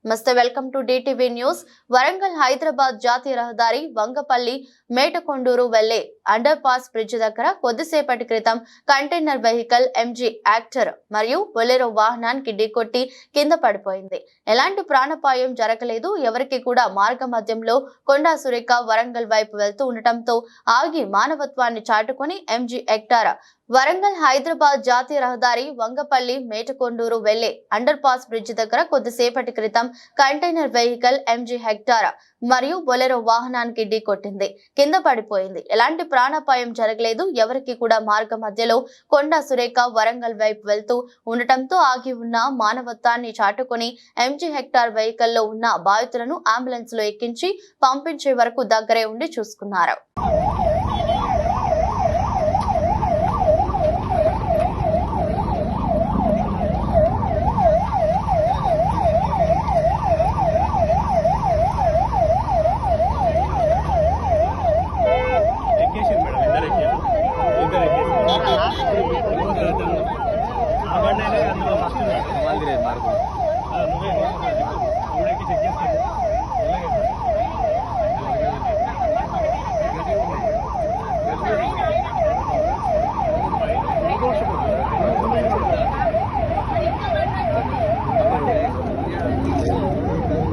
నమస్తే welcome to DTV news. Warangal Hyderabad జాతీయ రహదారి వంగపల్లి మేటకొండూరు వెళ్లే అండర్ పాస్ బ్రిడ్జ్ దగ్గర కొద్దిసేపటి క్రితం కంటైనర్ వెహికల్ ఎంజీ యాక్టర్ మరియు బొలెరో వాహనానికి ఢీకొట్టి కింద పడిపోయింది. ఎలాంటి ప్రాణాపాయం జరగలేదు. ఎవరికి కూడా మార్గ మధ్యంలో కొండా సురేఖ వరంగల్ వైపు వెళ్తూ ఉండటంతో ఆగి మానవత్వాన్ని చాటుకొని ఎంజీ యాక్టర్ వరంగల్ హైదరాబాద్ జాతీయ రహదారి వంగపల్లి మేటకొండూరు వెళ్లే అండర్ పాస్ బ్రిడ్జ్ దగ్గర కొద్దిసేపటి క్రితం కంటైనర్ వెహికల్ ఎంజీ హెక్టార్ మరియు బొలెరో వాహనానికి ఢీకొట్టింది, కింద పడిపోయింది. ఎలాంటి ప్రాణాపాయం జరగలేదు. ఎవరికి కూడా మార్గ మధ్యలో కొండా సురేఖ వరంగల్ వైపు వెళ్తూ ఉండటంతో ఆగి ఉన్న మానవత్వాన్ని చాటుకొని ఎంజీ హెక్టార్ వెహికల్లో ఉన్న బాధితులను అంబులెన్స్ లో ఎక్కించి పంపించే వరకు దగ్గరే ఉండి చూసుకున్నారు. మార్గం